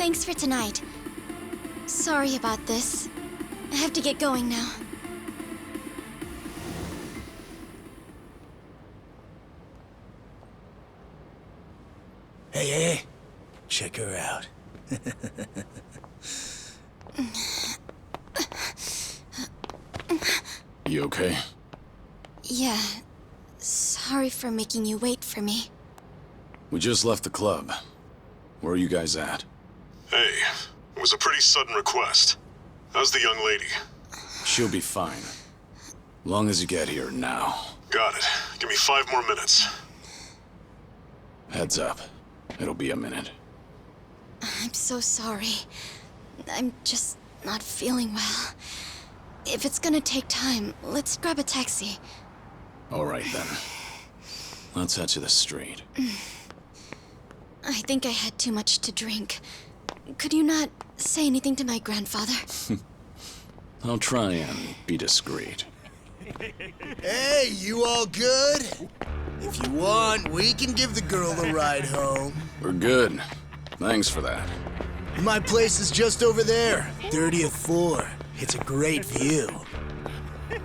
Thanks for tonight. Sorry about this. I have to get going now. Hey, check her out. You okay? Yeah. Sorry for making you wait for me. We just left the club. Where are you guys at? Hey, it was a pretty sudden request. How's the young lady? She'll be fine. Long as you get here now. Got it. Give me 5 more minutes. Heads up. It'll be a minute. I'm so sorry. I'm just not feeling well. If it's gonna take time, let's grab a taxi. All right, then. Let's head to the street. I think I had too much to drink. Could you not say anything to my grandfather? I'll try and be discreet. Hey, you all good? If you want, we can give the girl a ride home. We're good. Thanks for that. My place is just over there, 30th floor. It's a great view.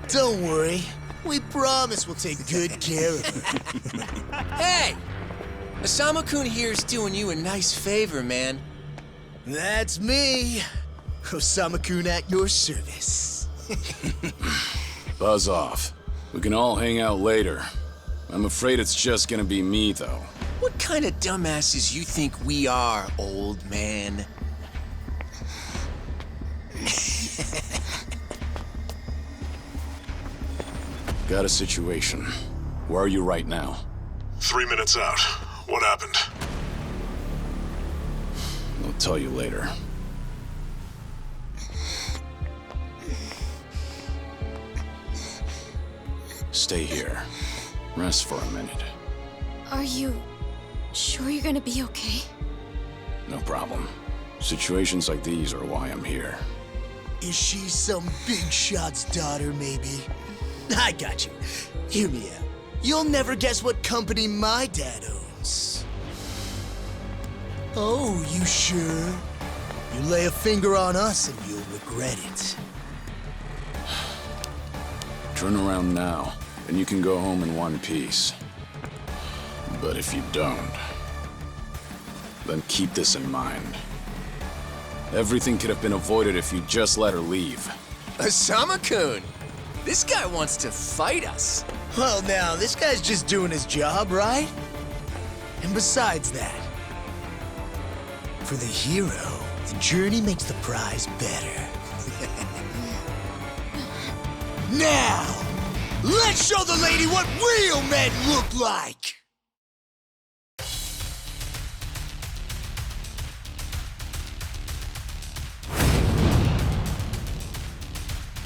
Don't worry. We promise we'll take good care of her. Hey! Osama-kun here's doing you a nice favor, man. That's me. Osama-kun at your service. Buzz off. We can all hang out later. I'm afraid it's just gonna be me, though. What kind of dumbasses you think we are, old man? Got a situation. Where are you right now? 3 minutes out. What happened? I'll tell you later. Stay here. Rest for a minute. Are you sure you're gonna be okay? No problem. Situations like these are why I'm here. Is she some big shot's daughter, maybe? I got you. Hear me out. You'll never guess what company my dad owns. Oh, you sure? You lay a finger on us and you'll regret it. Turn around now, and you can go home in one piece. But if you don't, then keep this in mind. Everything could have been avoided if you just let her leave. Osama-kun! This guy wants to fight us. Well, now, this guy's just doing his job, right? And besides that, for the hero, the journey makes the prize better. Now, let's show the lady what real men look like!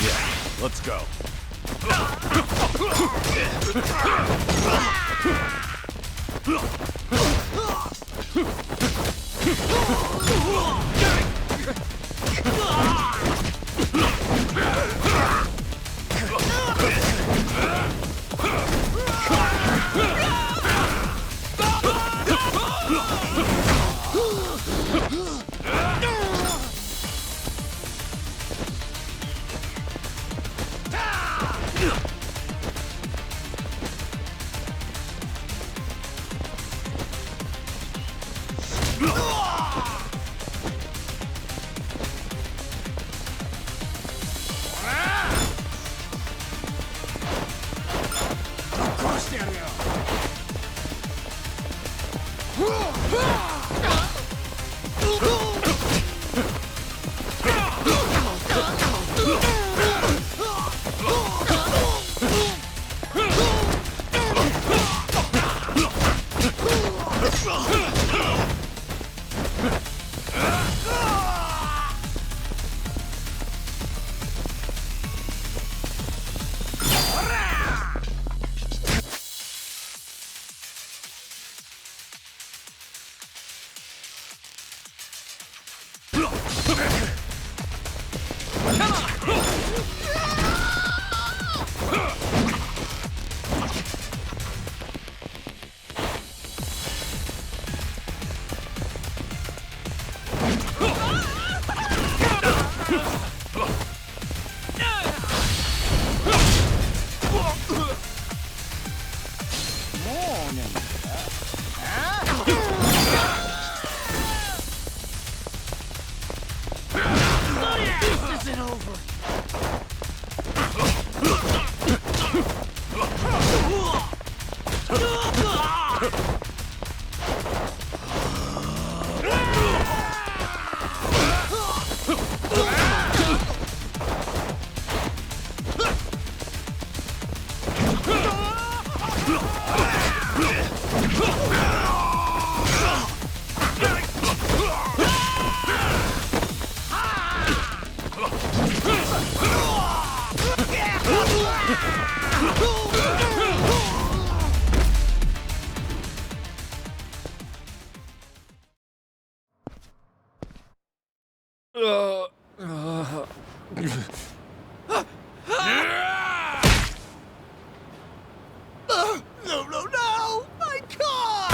Yeah, let's go. No, no, no! My car!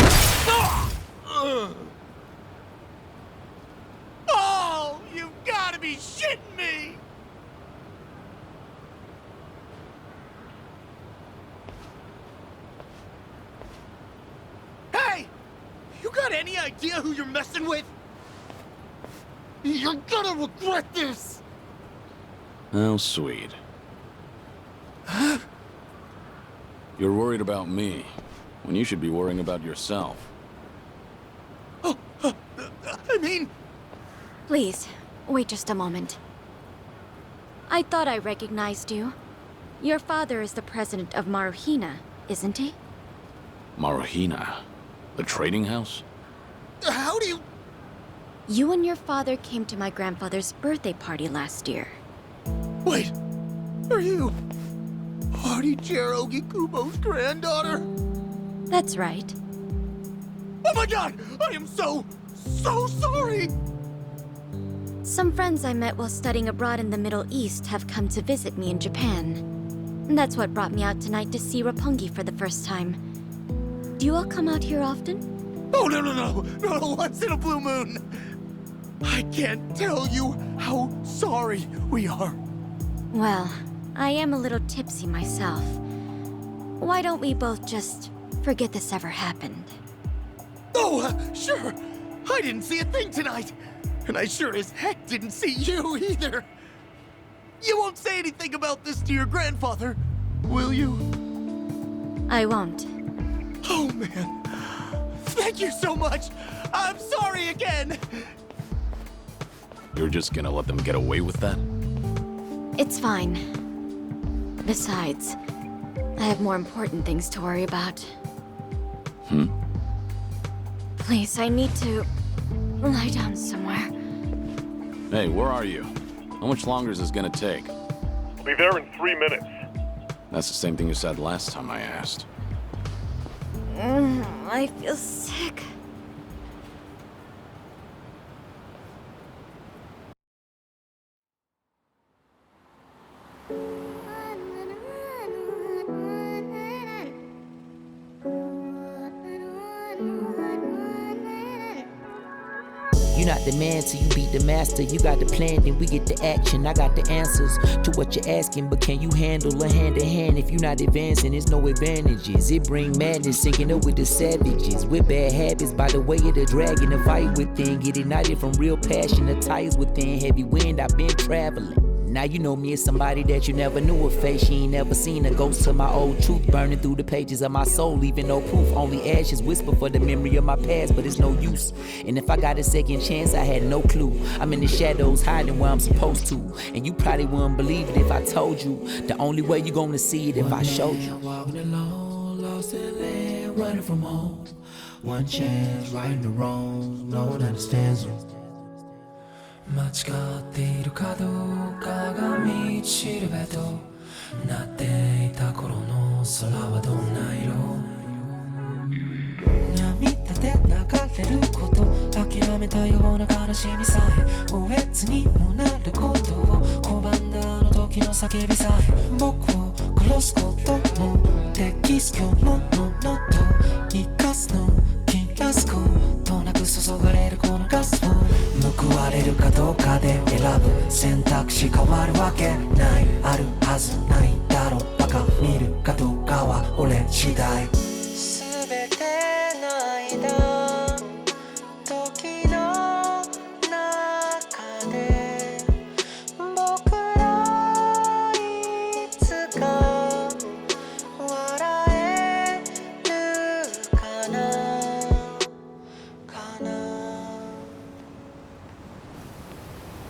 Oh, you've got to be shitting me! Hey! You got any idea who you're messing with? You're gonna regret this! How sweet. You're worried about me, when you should be worrying about yourself. I mean... Please, wait just a moment. I thought I recognized you. Your father is the president of Maruhina, isn't he? Maruhina? The trading house? How do you... You and your father came to my grandfather's birthday party last year. Wait, are you... Artie-chan Ogikubo's granddaughter? That's right. Oh my god! I am so sorry! Some friends I met while studying abroad in the Middle East have come to visit me in Japan. And that's what brought me out tonight to see Roppongi for the first time. Do you all come out here often? Oh, no, once in a blue moon! I can't tell you how sorry we are. Well, I am a little tipsy myself. Why don't we both just forget this ever happened? Oh, sure. I didn't see a thing tonight. And I sure as heck didn't see you either. You won't say anything about this to your grandfather, will you? I won't. Oh, man. Thank you so much. I'm sorry again. You're just gonna let them get away with that? It's fine. Besides, I have more important things to worry about. Please, I need to lie down somewhere. Hey, where are you? How much longer is this gonna take? I'll be there in 3 minutes. That's the same thing you said last time I asked. I feel sick. You're not the man till you beat the master. You got the plan, then we get the action. I got the answers to what you're asking, but can you handle a hand to hand? If you're not advancing, there's no advantages. It bring madness, sinking up with the savages. With bad habits, by the way of the dragon, the fight within. Get ignited from real passion, the ties within. Heavy wind, I've been traveling. Now you know me as somebody that you never knew a face. She ain't never seen a ghost of my old truth burning through the pages of my soul, leaving no proof. Only ashes whisper for the memory of my past, but it's no use. And if I got a second chance, I had no clue. I'm in the shadows hiding where I'm supposed to. And you probably wouldn't believe it if I told you. The only way you gonna see it if I showed you. Walking alone, lost in land, running from home. One chance, righting the wrongs, no one understands them. 間違っているかどうかが道しるべとなっていた頃の空はどんな色涙で流れること諦めたような悲しみさえおえつにもなることを拒んだあの時の叫びさえ僕を殺すことも適す今日ののと生かすの切らすことなく注がれるこのガスを報われるかどうかで選ぶ選択肢変わるわけないあるはずないだろうバカ見るかどうかは俺次第全ての間時の中で僕らいつか笑えるかな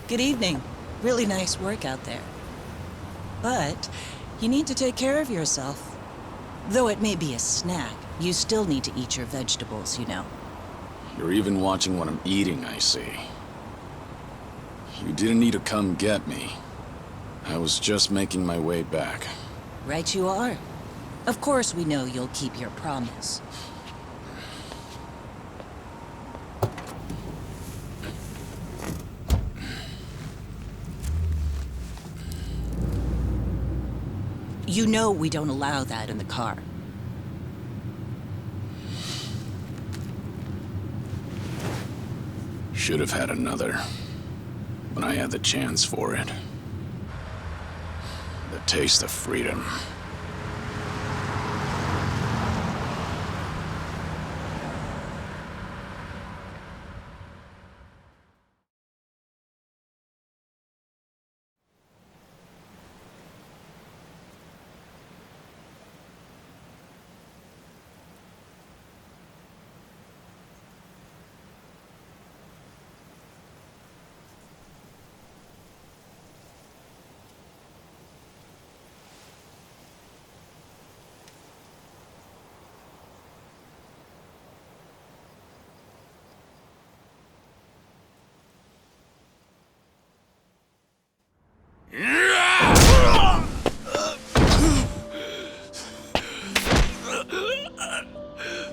Good evening. Really nice work out there. But you need to take care of yourself. Though it may be a snack, you still need to eat your vegetables, you know. You're even watching what I'm eating, I see. You didn't need to come get me. I was just making my way back. Right you are. Of course we know you'll keep your promise. You know we don't allow that in the car. Should have had another. When I had the chance for it. The taste of freedom.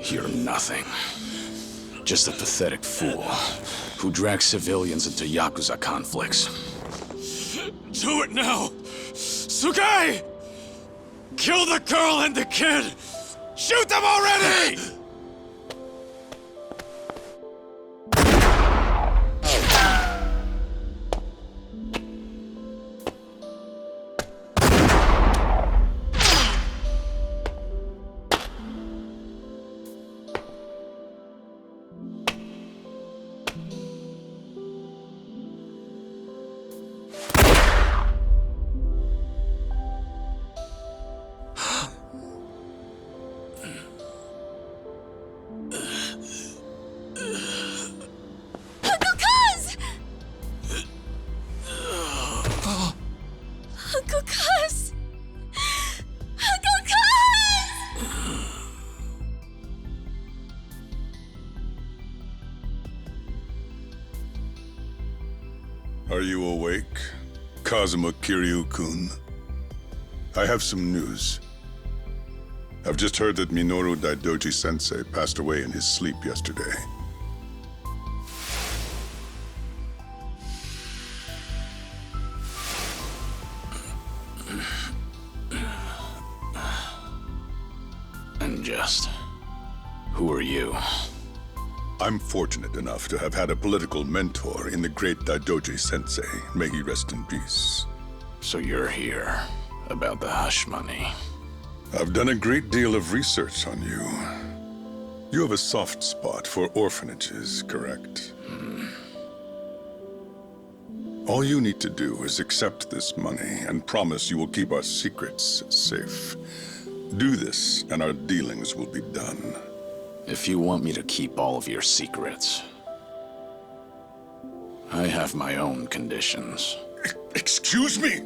You're nothing. Just a pathetic fool who drags civilians into Yakuza conflicts. Do it now! Sugai! Kill the girl and the kid! Shoot them already! Are you awake, Kazuma Kiryu-kun? I have some news. I've just heard that Minoru Daidoji-sensei passed away in his sleep yesterday. And just... who are you? I'm fortunate enough to have had a political mentor in the great Daidoji-sensei. May he rest in peace. So you're here about the hush money. I've done a great deal of research on you. You have a soft spot for orphanages, correct? All you need to do is accept this money and promise you will keep our secrets safe. Do this, and our dealings will be done. If you want me to keep all of your secrets, I have my own conditions. Excuse me?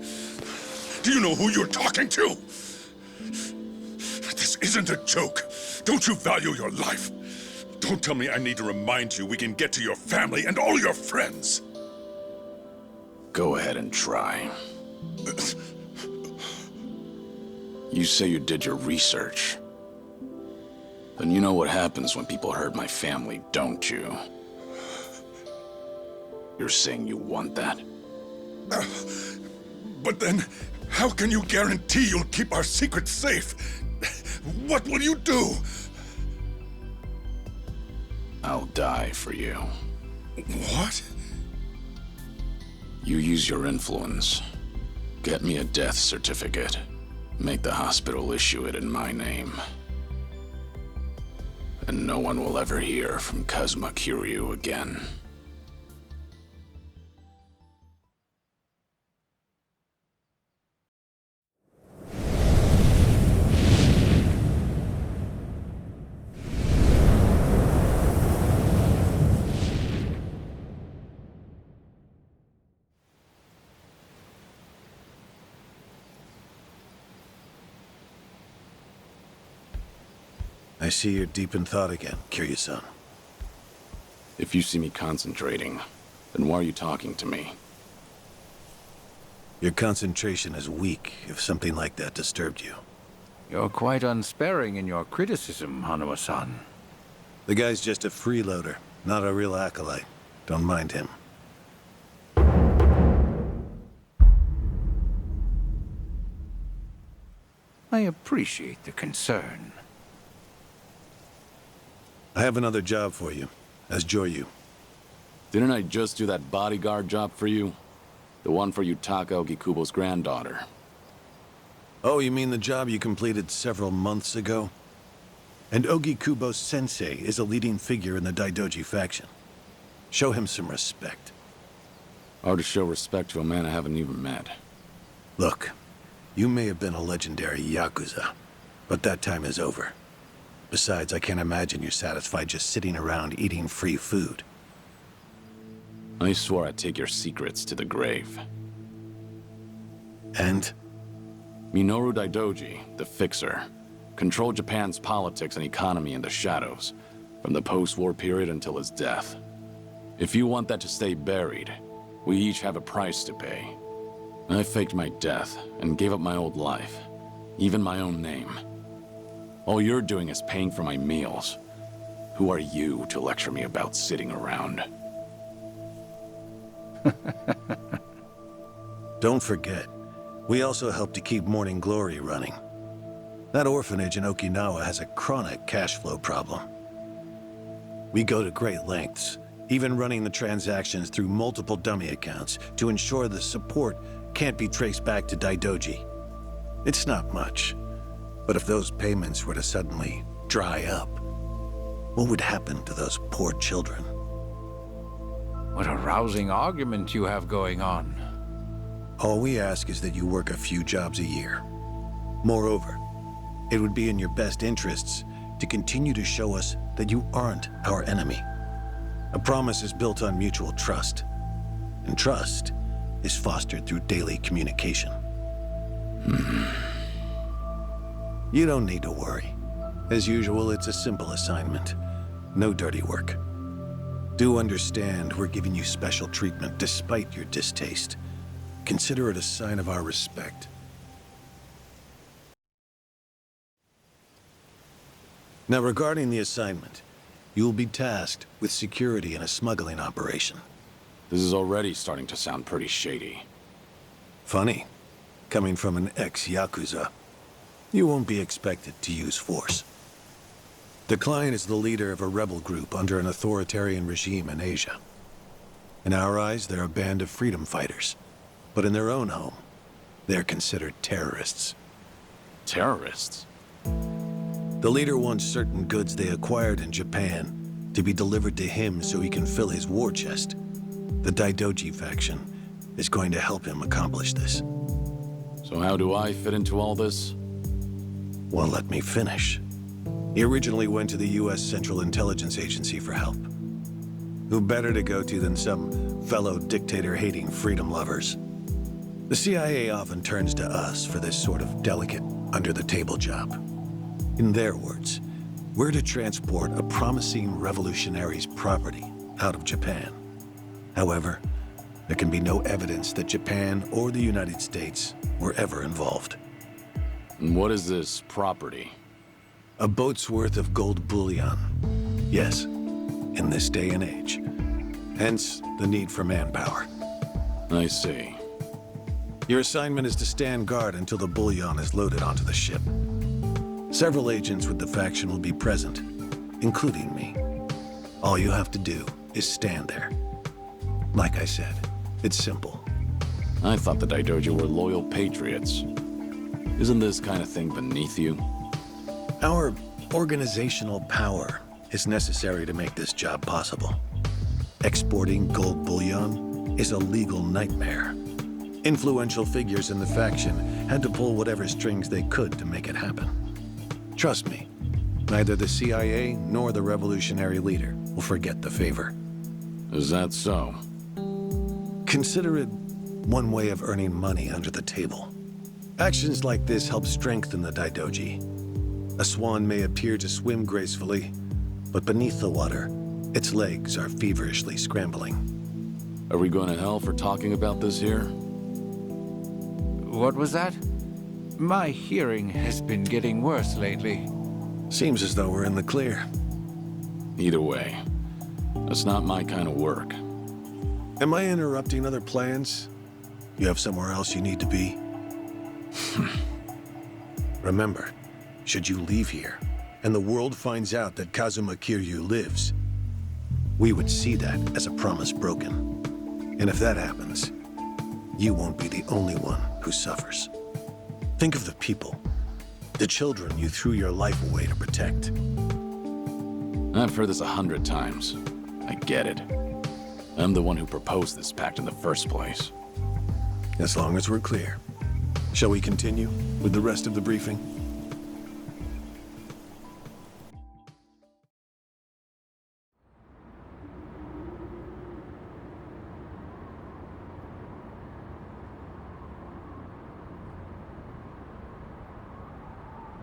Do you know who you're talking to? This isn't a joke. Don't you value your life? Don't tell me I need to remind you we can get to your family and all your friends. Go ahead and try. You say you did your research. Then you know what happens when people hurt my family, don't you? You're saying you want that? But then, how can you guarantee you'll keep our secrets safe? What will you do? I'll die for you. What? You use your influence. Get me a death certificate. Make the hospital issue it in my name. And no one will ever hear from Kazuma Kiryu again. I see you're deep in thought again, Kiryu-san. If you see me concentrating, then why are you talking to me? Your concentration is weak if something like that disturbed you. You're quite unsparing in your criticism, Hanuma-san. The guy's just a freeloader, not a real acolyte. Don't mind him. I appreciate the concern. I have another job for you, as Joyu. Didn't I just do that bodyguard job for you? The one for Yutaka Ogikubo's granddaughter. Oh, you mean the job you completed several months ago? And Ogikubo Sensei is a leading figure in the Daidoji faction. Show him some respect. Hard to show respect to a man I haven't even met. Look, you may have been a legendary Yakuza, but that time is over. Besides, I can't imagine you're satisfied just sitting around eating free food. I swore I'd take your secrets to the grave. And? Minoru Daidoji, the Fixer, controlled Japan's politics and economy in the shadows, from the post-war period until his death. If you want that to stay buried, we each have a price to pay. I faked my death and gave up my old life, even my own name. All you're doing is paying for my meals. Who are you to lecture me about sitting around? Don't forget, we also help to keep Morning Glory running. That orphanage in Okinawa has a chronic cash flow problem. We go to great lengths, even running the transactions through multiple dummy accounts to ensure the support can't be traced back to Daidoji. It's not much, but if those payments were to suddenly dry up, what would happen to those poor children? What a rousing argument you have going on. All we ask is that you work a few jobs a year. Moreover, it would be in your best interests to continue to show us that you aren't our enemy. A promise is built on mutual trust, and trust is fostered through daily communication. You don't need to worry. As usual, it's a simple assignment. No dirty work. Do understand we're giving you special treatment despite your distaste. Consider it a sign of our respect. Now, regarding the assignment, you will be tasked with security in a smuggling operation. This is already starting to sound pretty shady. Funny, coming from an ex-Yakuza. You won't be expected to use force. The client is the leader of a rebel group under an authoritarian regime in Asia. In our eyes, they're a band of freedom fighters. But in their own home, they're considered terrorists. Terrorists? The leader wants certain goods they acquired in Japan to be delivered to him so he can fill his war chest. The Daidoji faction is going to help him accomplish this. So how do I fit into all this? Well, let me finish. He originally went to the U.S. Central Intelligence Agency for help. Who better to go to than some fellow dictator-hating freedom lovers? The CIA often turns to us for this sort of delicate, under-the-table job. In their words, we're to transport a promising revolutionary's property out of Japan. However, there can be no evidence that Japan or the United States were ever involved. And what is this property? A boat's worth of gold bullion. Yes, in this day and age. Hence, the need for manpower. I see. Your assignment is to stand guard until the bullion is loaded onto the ship. Several agents with the faction will be present, including me. All you have to do is stand there. Like I said, it's simple. I thought the Daidoji were loyal patriots. Isn't this kind of thing beneath you? Our organizational power is necessary to make this job possible. Exporting gold bullion is a legal nightmare. Influential figures in the faction had to pull whatever strings they could to make it happen. Trust me, neither the CIA nor the revolutionary leader will forget the favor. Is that so? Consider it one way of earning money under the table. Actions like this help strengthen the Daidoji. A swan may appear to swim gracefully, but beneath the water, its legs are feverishly scrambling. Are we going to hell for talking about this here? What was that? My hearing has been getting worse lately. Seems as though we're in the clear. Either way, that's not my kind of work. Am I interrupting other plans? You have somewhere else you need to be? Remember, should you leave here, and the world finds out that Kazuma Kiryu lives, we would see that as a promise broken. And if that happens, you won't be the only one who suffers. Think of the people, the children you threw your life away to protect. I've heard this 100 times. I get it. I'm the one who proposed this pact in the first place. As long as we're clear. Shall we continue with the rest of the briefing?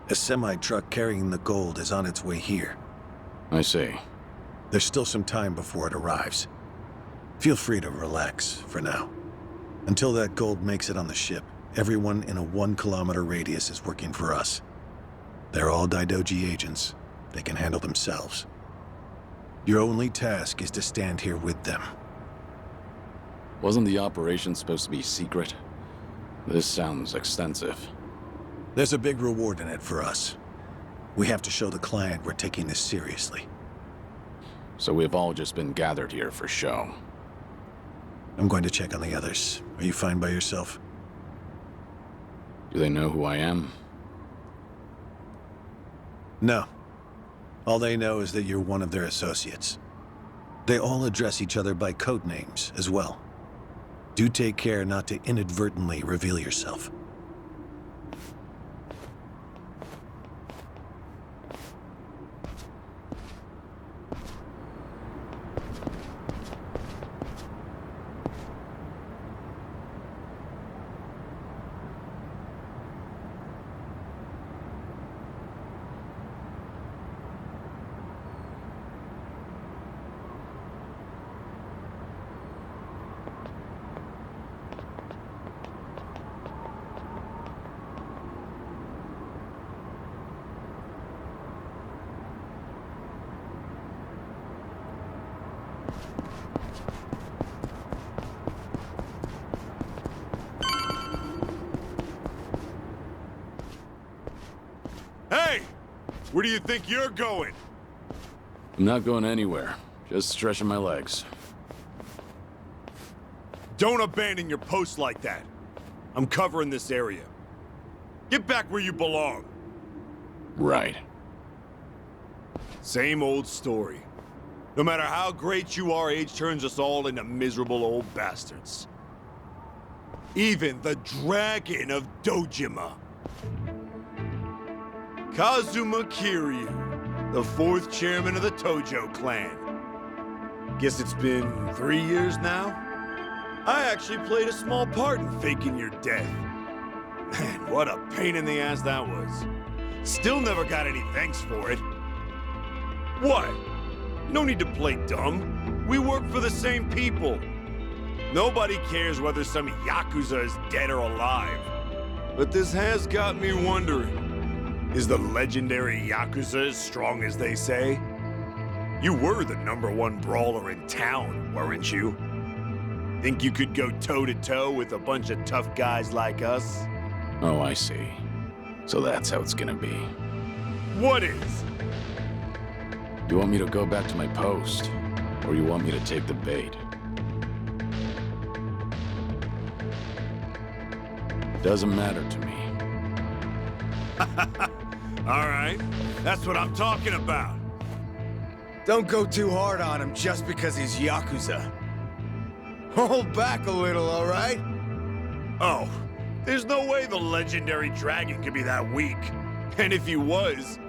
A semi-truck carrying the gold is on its way here. I see. There's still some time before it arrives. Feel free to relax for now. Until that gold makes it on the ship, everyone in a 1-kilometer radius is working for us. They're all Daidoji agents. They can handle themselves. Your only task is to stand here with them. Wasn't the operation supposed to be secret? This sounds extensive. There's a big reward in it for us. We have to show the client we're taking this seriously. So we've all just been gathered here for show. I'm going to check on the others. Are you fine by yourself? Do they know who I am? No. All they know is that you're one of their associates. They all address each other by code names as well. Do take care not to inadvertently reveal yourself. Hey! Where do you think you're going? I'm not going anywhere. Just stretching my legs. Don't abandon your post like that. I'm covering this area. Get back where you belong. Right. Same old story. No matter how great you are, age turns us all into miserable old bastards. Even the Dragon of Dojima. Kazuma Kiryu, the 4th chairman of the Tojo clan. Guess it's been 3 years now? I actually played a small part in faking your death. Man, what a pain in the ass that was. Still never got any thanks for it. What? No need to play dumb. We work for the same people. Nobody cares whether some Yakuza is dead or alive. But this has got me wondering. Is the legendary Yakuza as strong as they say? You were the #1 brawler in town, weren't you? Think you could go toe-to-toe with a bunch of tough guys like us? Oh, I see. So that's how it's gonna be. What is? You want me to go back to my post? Or you want me to take the bait? Doesn't matter to me. All right, that's what I'm talking about. Don't go too hard on him just because he's Yakuza. Hold back a little, all right? Oh, there's no way the legendary dragon could be that weak. And if he was,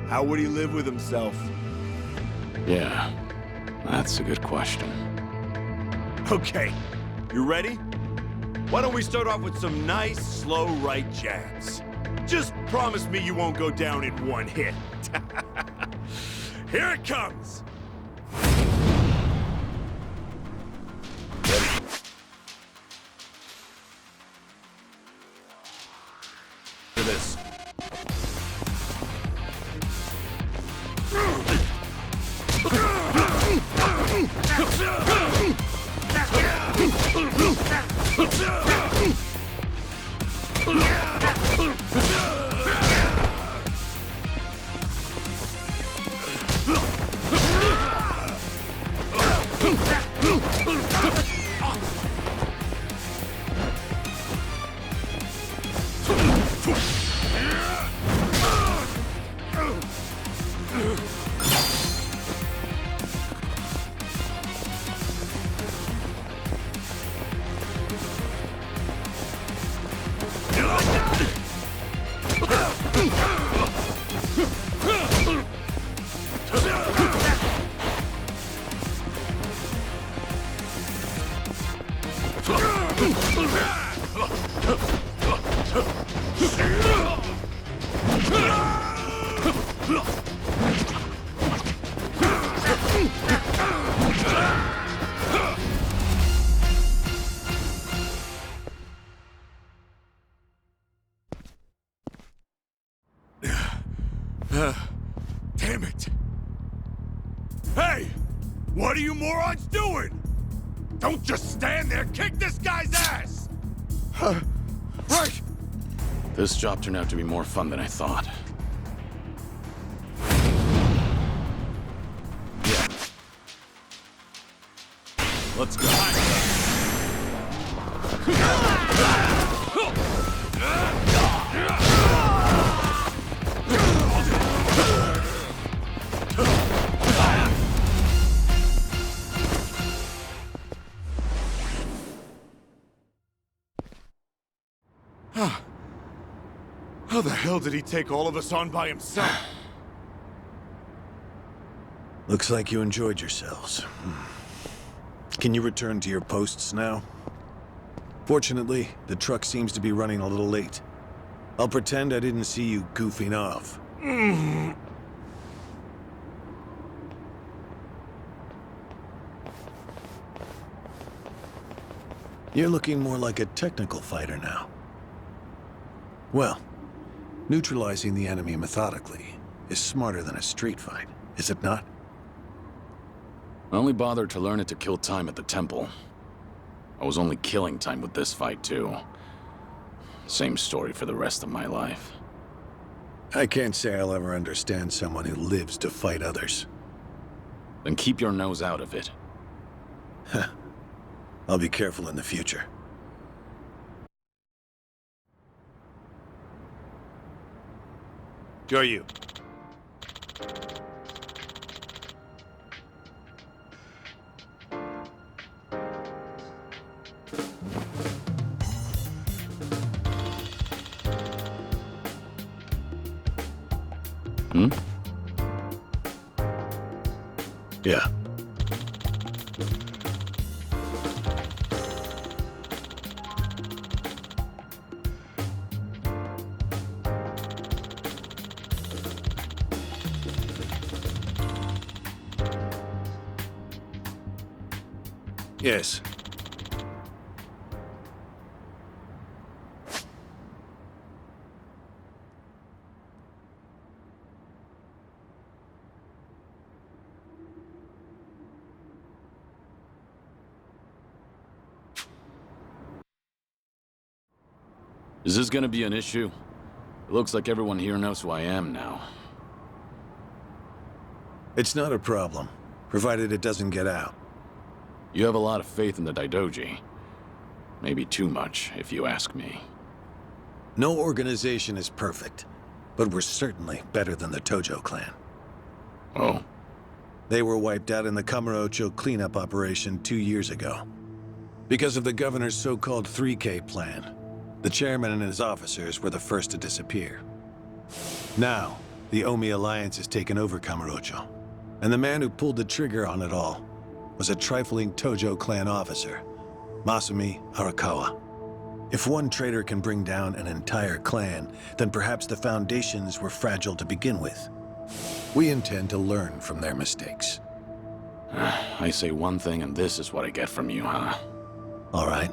how would he live with himself? Yeah, that's a good question. Okay, you ready? Why don't we start off with some nice, slow right jabs? Just promise me you won't go down in one hit. Here it comes! For this. Damn it! Hey! What are you morons doing? Don't just stand there, kick this guy's ass! Right! This job turned out to be more fun than I thought. Yeah. Let's go. How the hell did he take all of us on by himself? Looks like you enjoyed yourselves. Can you return to your posts now? Fortunately, the truck seems to be running a little late. I'll pretend I didn't see you goofing off. You're looking more like a technical fighter now. Well, neutralizing the enemy methodically is smarter than a street fight, is it not? I only bothered to learn it to kill time at the temple. I was only killing time with this fight, too. Same story for the rest of my life. I can't say I'll ever understand someone who lives to fight others. Then keep your nose out of it. I'll be careful in the future. Go you. Yeah. Yes. Is this gonna be an issue? It looks like everyone here knows who I am now. It's not a problem, provided it doesn't get out. You have a lot of faith in the Daidoji. Maybe too much, if you ask me. No organization is perfect, but we're certainly better than the Tojo clan. Oh? They were wiped out in the Kamurocho cleanup operation 2 years ago. Because of the governor's so-called 3K plan, the chairman and his officers were the first to disappear. Now, the Omi Alliance has taken over Kamurocho, and the man who pulled the trigger on it all was a trifling Tojo clan officer, Masumi Arakawa. If one traitor can bring down an entire clan, then perhaps the foundations were fragile to begin with. We intend to learn from their mistakes. I say one thing and this is what I get from you, huh? All right.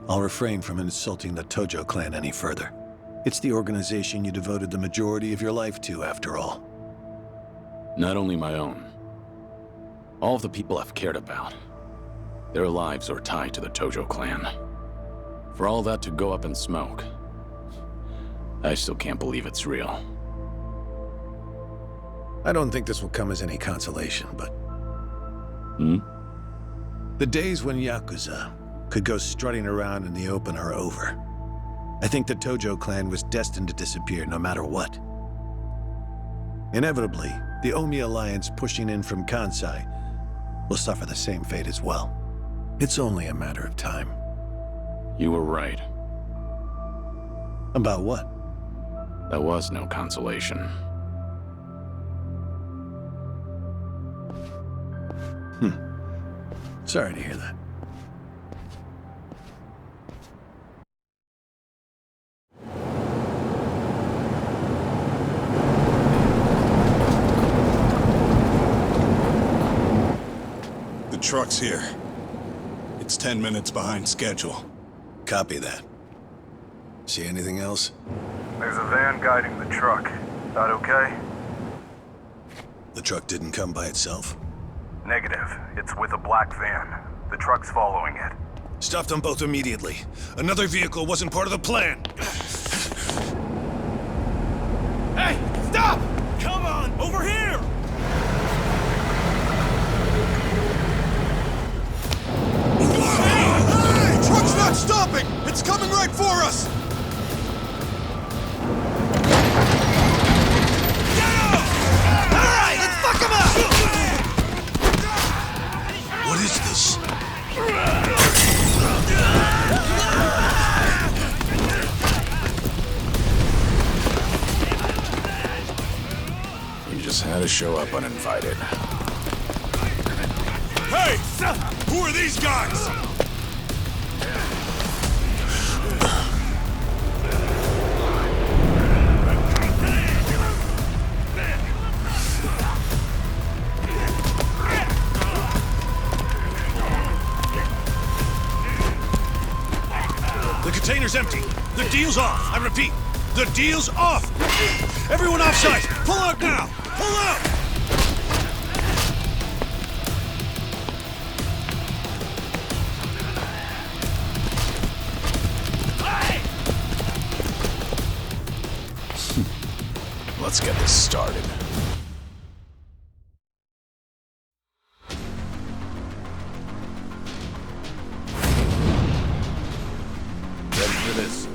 I'll refrain from insulting the Tojo clan any further. It's the organization you devoted the majority of your life to, after all. Not only my own. All of the people I've cared about. Their lives are tied to the Tojo clan. For all that to go up in smoke, I still can't believe it's real. I don't think this will come as any consolation, but... The days when Yakuza could go strutting around in the open are over. I think the Tojo clan was destined to disappear no matter what. Inevitably, the Omi Alliance pushing in from Kansai will suffer the same fate as well. It's only a matter of time. You were right. About what? There was no consolation. Sorry to hear that. The truck's here. It's 10 minutes behind schedule. Copy that. See anything else? There's a van guiding the truck. That okay? The truck didn't come by itself? Negative. It's with a black van. The truck's following it. Stop them both immediately. Another vehicle wasn't part of the plan. Hey, stop! Come on, over here! Hey! Truck's not stopping! It's coming right for us! Alright, let's fuck him up! What is this? You just had to show up uninvited. Hey! Who are these guys? The container's empty. The deal's off. I repeat, the deal's off. Everyone offside. Pull out now. Pull out. Let's get this started. Ready for this?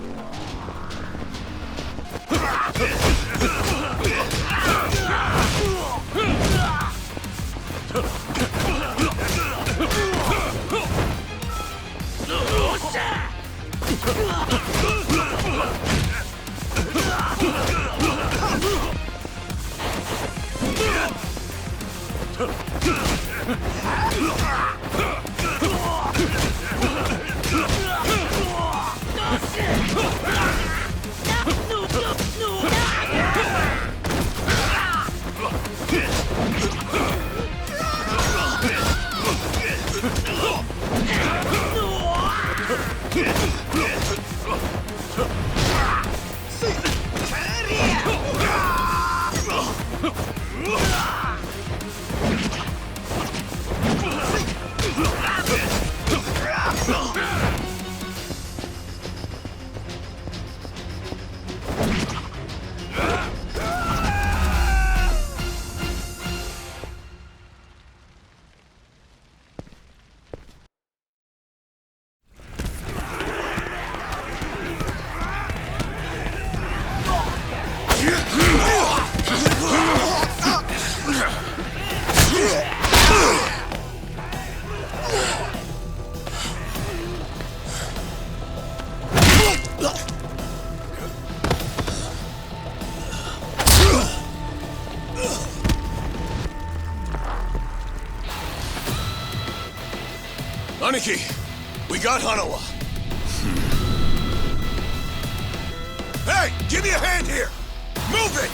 Aniki, we got Hanawa. Hey, give me a hand here! Move it!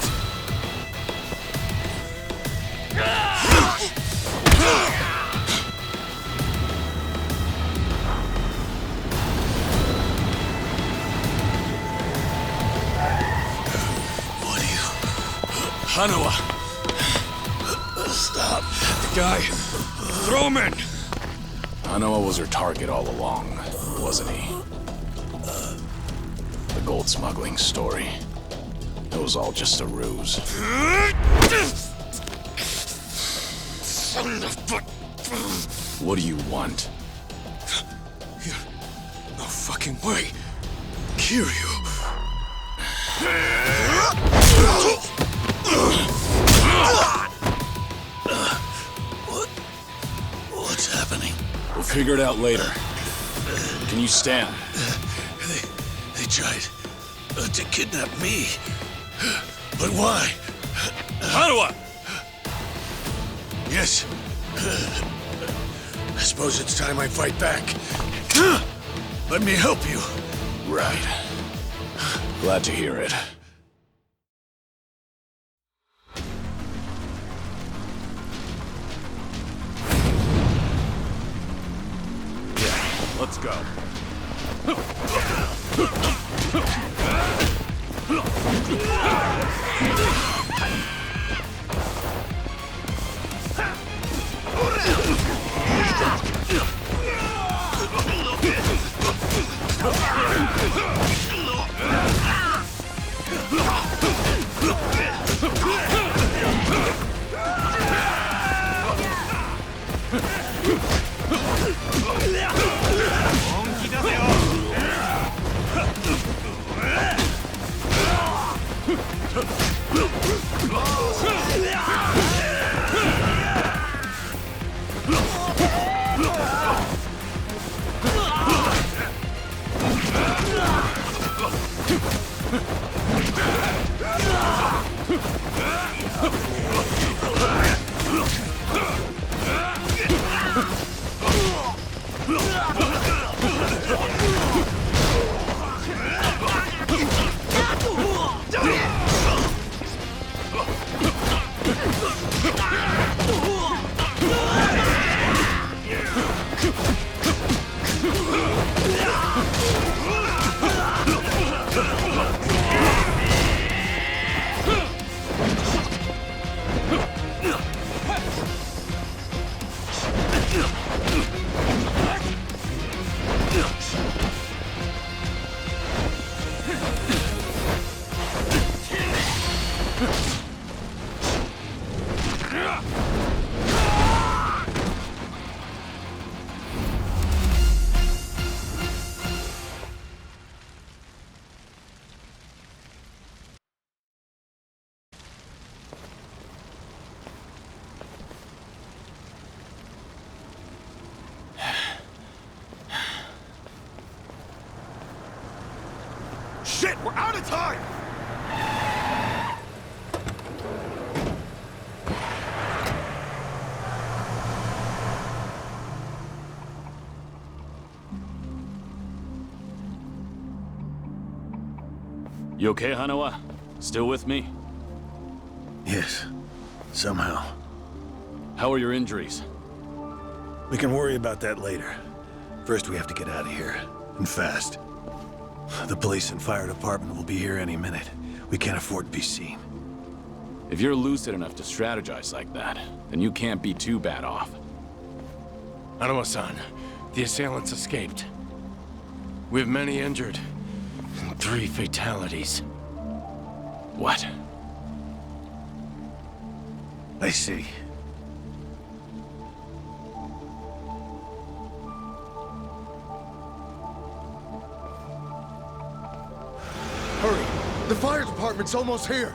What are you... Hanawa! Stop. The guy... Throw him in! Hanawa was her target all along, wasn't he? The gold smuggling story. It was all just a ruse. Son of a... What do you want? No fucking way. Kiryu. figure it out later. Can you stand? They tried to kidnap me. But why? Hanawa! Yes. I suppose it's time I fight back. Let me help you. Right. Glad to hear it. Yeah, let's go. Shit, we're out of time! You okay, Hanawa? Still with me? Yes. Somehow. How are your injuries? We can worry about that later. First, we have to get out of here. And fast. The police and fire department will be here any minute. We can't afford to be seen. If you're lucid enough to strategize like that, then you can't be too bad off. Hanawa-san, the assailants escaped. We have many injured. And 3 fatalities. What? I see. Hurry! The fire department's almost here!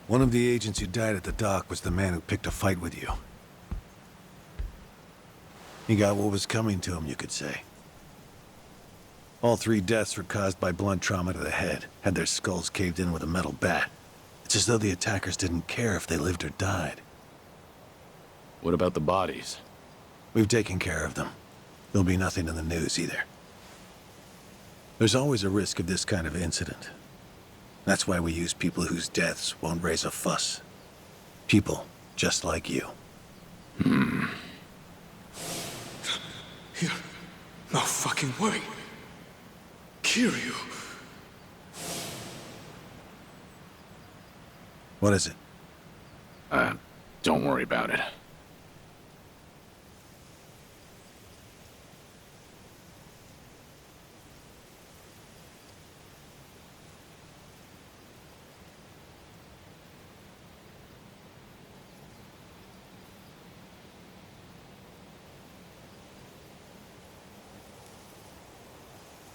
One of the agents who died at the dock was the man who picked a fight with you. He got what was coming to him, you could say. All 3 deaths were caused by blunt trauma to the head, had their skulls caved in with a metal bat. It's as though the attackers didn't care if they lived or died. What about the bodies? We've taken care of them. There'll be nothing in the news either. There's always a risk of this kind of incident. That's why we use people whose deaths won't raise a fuss. People just like you. No fucking way. Kiryu. What is it? Don't worry about it.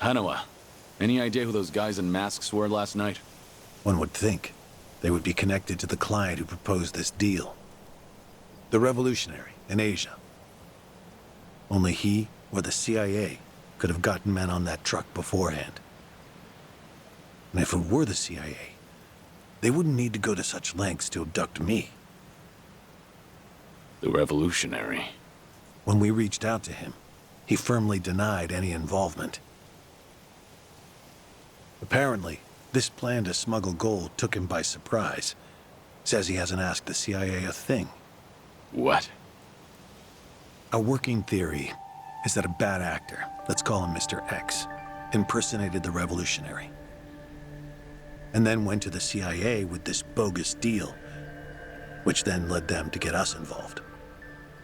Hanawa, any idea who those guys in masks were last night? One would think they would be connected to the client who proposed this deal. The revolutionary in Asia. Only he or the CIA could have gotten men on that truck beforehand. And if it were the CIA, they wouldn't need to go to such lengths to abduct me. The revolutionary. When we reached out to him, he firmly denied any involvement. Apparently, this plan to smuggle gold took him by surprise. Says he hasn't asked the CIA a thing. What? A working theory is that a bad actor, let's call him Mr. X, impersonated the revolutionary. And then went to the CIA with this bogus deal, which then led them to get us involved.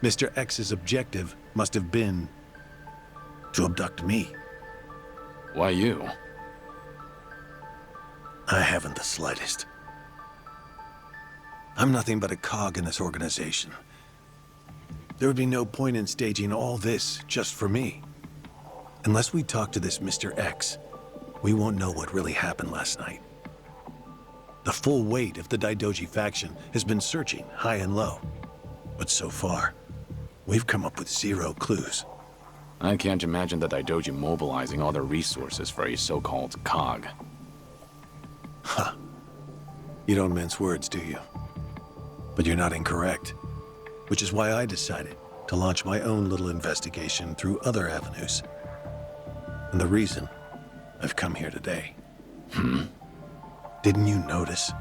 Mr. X's objective must have been to abduct me. Why you? I haven't the slightest. I'm nothing but a cog in this organization. There would be no point in staging all this just for me. Unless we talk to this Mr. X, we won't know what really happened last night. The full weight of the Daidoji faction has been searching high and low. But so far, we've come up with zero clues. I can't imagine the Daidoji mobilizing all their resources for a so-called cog. Huh. You don't mince words, do you? But you're not incorrect. Which is why I decided to launch my own little investigation through other avenues. And the reason I've come here today. Didn't you notice?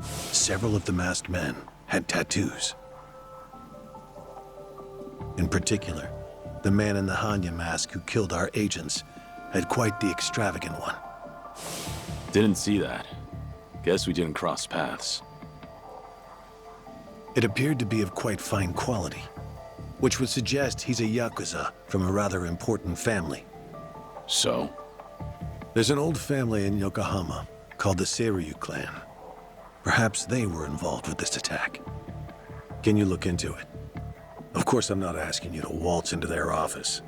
Several of the masked men had tattoos. In particular, the man in the Hanya mask who killed our agents had quite the extravagant one. Didn't see that. Guess we didn't cross paths. It appeared to be of quite fine quality, which would suggest he's a Yakuza from a rather important family. So? There's an old family in Yokohama called the Seiryu clan. Perhaps they were involved with this attack. Can you look into it? Of course, I'm not asking you to waltz into their office.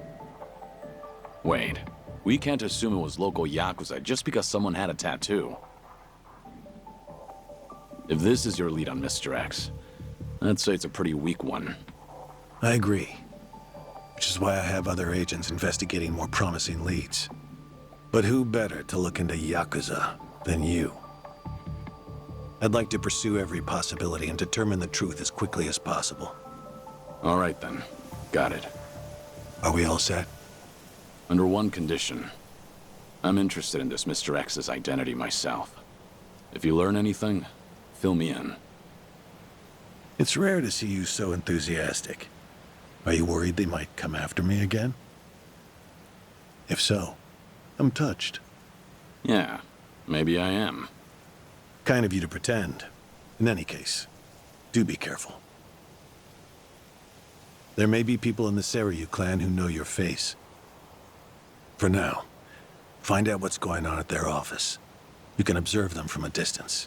Wait, we can't assume it was local Yakuza just because someone had a tattoo. If this is your lead on Mr. X, I'd say it's a pretty weak one. I agree. Which is why I have other agents investigating more promising leads. But who better to look into Yakuza than you? I'd like to pursue every possibility and determine the truth as quickly as possible. All right then. Got it. Are we all set? Under one condition. I'm interested in this Mr. X's identity myself. If you learn anything, fill me in. It's rare to see you so enthusiastic. Are you worried they might come after me again? If so, I'm touched. Yeah, maybe I am. Kind of you to pretend. In any case, do be careful. There may be people in the Seiryu clan who know your face. For now, find out what's going on at their office. You can observe them from a distance.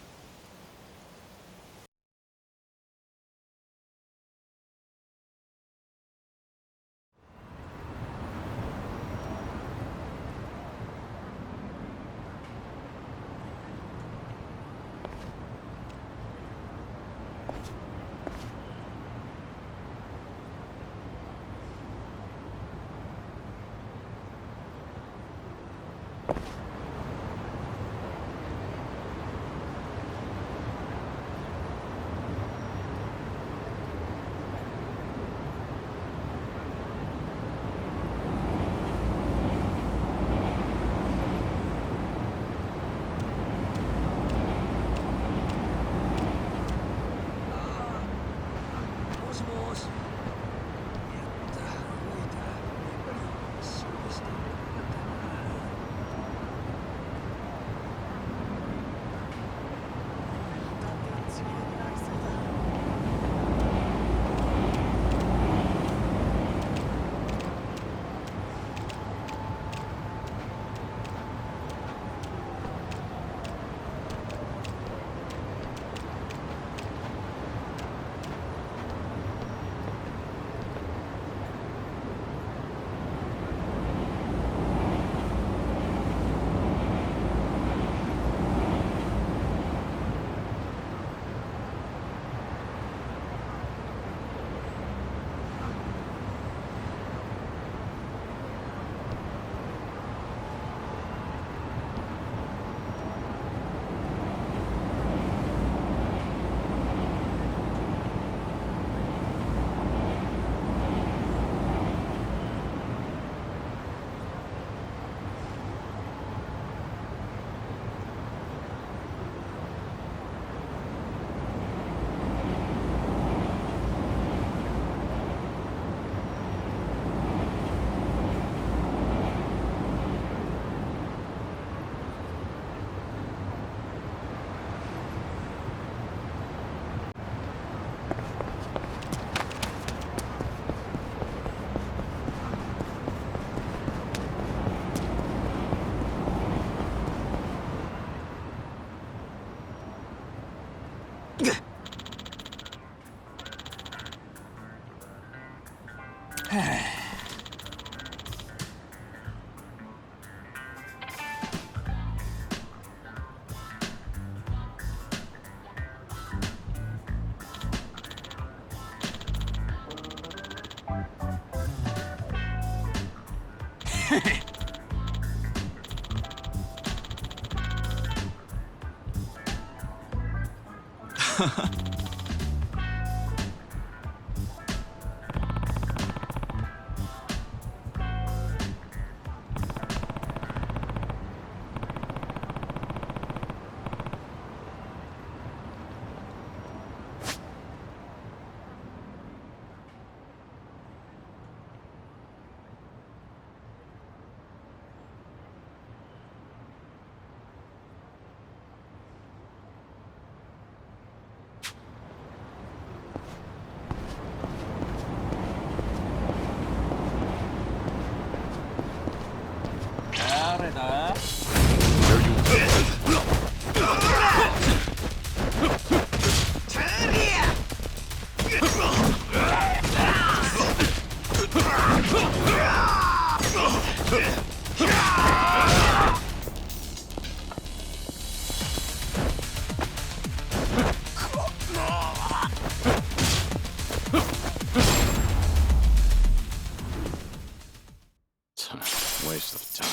Waste of time.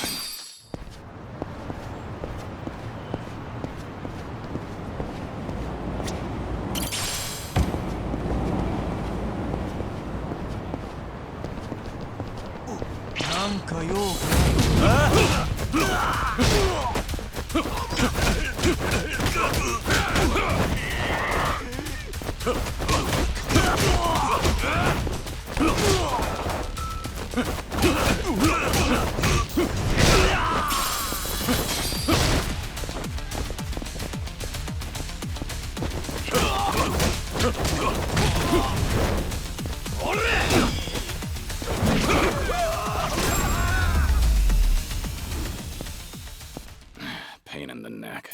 Pain in the neck.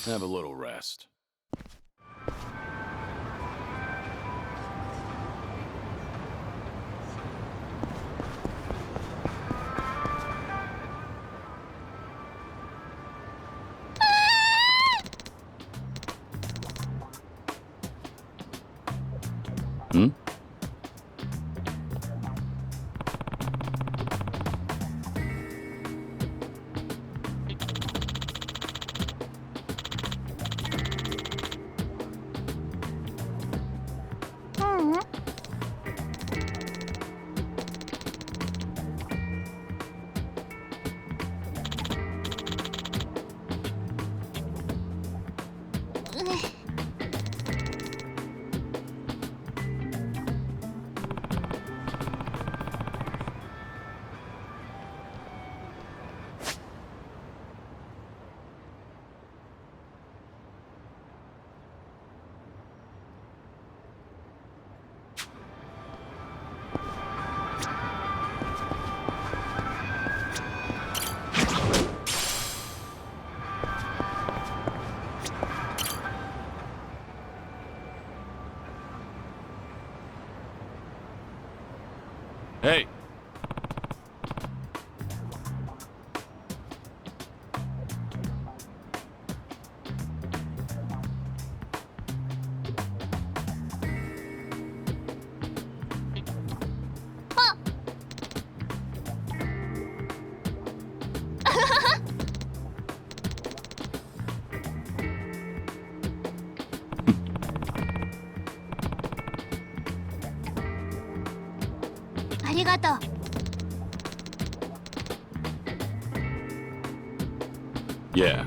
Have a little rest. Hmm? Hey! Ah! ありがとう。Yeah.